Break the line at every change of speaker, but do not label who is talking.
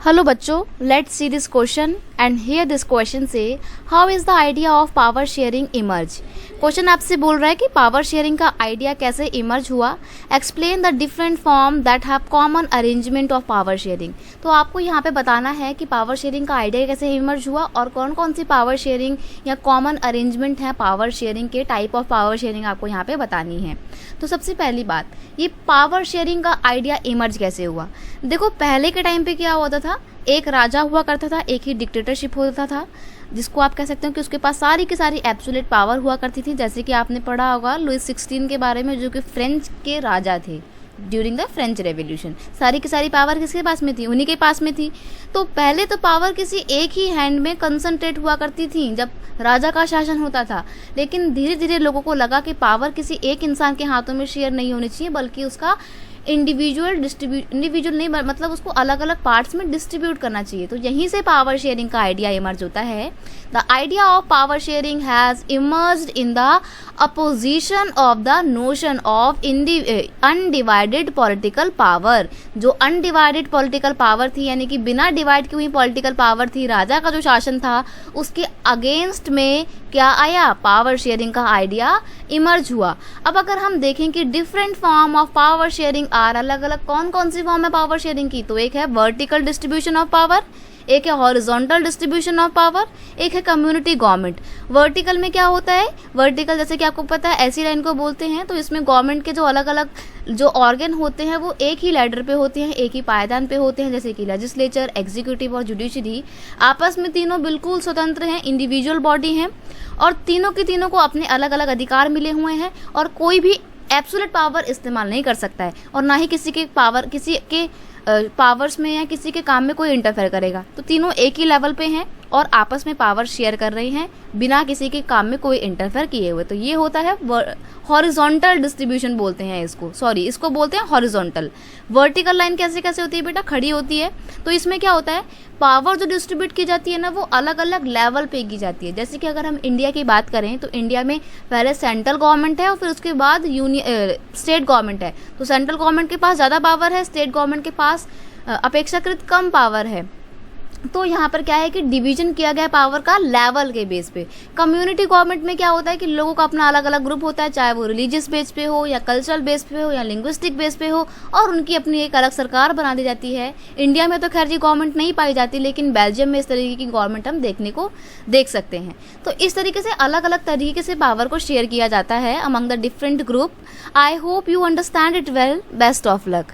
Hello बच्चों, let's see this question and here this question say how is the idea of power sharing emerge। Question आपसे बोल रहा है कि power sharing का आइडिया कैसे इमर्ज हुआ। Explain the different form that have common arrangement of power sharing. तो आपको यहाँ पे बताना है कि पावर शेयरिंग का आइडिया कैसे इमर्ज हुआ और कौन कौन सी पावर शेयरिंग या कॉमन अरेंजमेंट है पावर शेयरिंग के, टाइप ऑफ पावर शेयरिंग आपको यहाँ पे बतानी है। तो सबसे पहली बात, ये पावर शेयरिंग का आइडिया इमर्ज कैसे हुआ। देखो पहले के टाइम पे क्या होता था, एक राजा हुआ करता था, एक ही डिक्टेटरशिप होता था, जिसको आप कह सकते हो कि उसके पास सारी की सारी एब्सोल्यूट पावर हुआ करती थी। जैसे कि आपने पढ़ा होगा लुइस 16 के बारे में, जो कि फ्रेंच के राजा थे ड्यूरिंग द फ्रेंच रेवोल्यूशन। सारी की सारी पावर किसके पास में थी, उन्हीं के पास में थी। तो पहले तो पावर किसी एक ही हैंड में कंसंट्रेट हुआ करती थी जब राजा का शासन होता था, लेकिन धीरे धीरे लोगों को लगा कि पावर किसी एक इंसान के हाथों में शेयर नहीं होनी चाहिए, बल्कि उसका इंडिविजुअल नहीं, मतलब उसको अलग अलग पार्ट्स में डिस्ट्रीब्यूट करना चाहिए। तो यहीं से पावर शेयरिंग का आइडिया इमर्ज होता है। The idea of power sharing has emerged in the opposition of the notion of undivided political power. जो अनडिवाइडेड पॉलिटिकल पावर थी, यानी कि बिना डिवाइड की हुई पॉलिटिकल पावर थी, राजा का जो शासन था, उसके अगेंस्ट में क्या आया, पावर शेयरिंग का आइडिया इमर्ज हुआ। अब अगर हम देखें कि different form of power sharing our, अलग अलग कौन कौन सी फॉर्म है पावर शेयरिंग की, तो एक है वर्टिकल डिस्ट्रीब्यूशन ऑफ पावर, एक है हॉरिजॉन्टल डिस्ट्रीब्यूशन ऑफ पावर, एक है कम्युनिटी गवर्नमेंट। वर्टिकल में क्या होता है, वर्टिकल जैसे कि आपको पता है ऐसी लाइन को बोलते हैं। तो इसमें गवर्नमेंट के जो अलग अलग जो ऑर्गन होते हैं वो एक ही लैडर पे होते हैं, एक ही पायदान पे होते हैं, जैसे कि लेजिस्लेचर, एग्जीक्यूटिव और जुडिशरी। आपस में तीनों बिल्कुल स्वतंत्र हैं, इंडिविजुअल बॉडी हैं और तीनों की तीनों को अपने अलग अलग अधिकार मिले हुए हैं और कोई भी एब्सोल्यूट पावर इस्तेमाल नहीं कर सकता है और ना ही किसी के पावर्स में या किसी के काम में कोई इंटरफेयर करेगा। तो तीनों एक ही लेवल पे हैं और आपस में पावर शेयर कर रही हैं बिना किसी के काम में कोई इंटरफेयर किए हुए। तो ये होता है हॉरिजॉन्टल डिस्ट्रीब्यूशन बोलते हैं इसको बोलते हैं हॉरिजॉन्टल। वर्टिकल लाइन कैसे कैसे होती है बेटा, खड़ी होती है। तो इसमें क्या होता है, पावर जो डिस्ट्रीब्यूट की जाती है ना, वो अलग अलग लेवल पे की जाती है। जैसे कि अगर हम इंडिया की बात करें तो इंडिया में पहले सेंट्रल गवर्नमेंट है और फिर उसके बाद स्टेट गवर्नमेंट है। तो सेंट्रल गवर्नमेंट के पास ज़्यादा पावर है, स्टेट गवर्नमेंट के पास अपेक्षाकृत कम पावर है। तो यहाँ पर क्या है कि डिवीजन किया गया पावर का लेवल के बेस पे। कम्युनिटी गवर्नमेंट में क्या होता है कि लोगों का अपना अलग अलग ग्रुप होता है, चाहे वो रिलीजियस बेस पे हो या कल्चरल बेस पे हो या लिंग्विस्टिक बेस पे हो, और उनकी अपनी एक अलग सरकार बना दी जाती है। इंडिया में तो खैर ये गवर्नमेंट नहीं पाई जाती, लेकिन बेल्जियम में इस तरीके की गवर्नमेंट हम देख सकते हैं। तो इस तरीके से अलग अलग तरीके से पावर को शेयर किया जाता है among the different group. I hope you understand it well. Best of luck.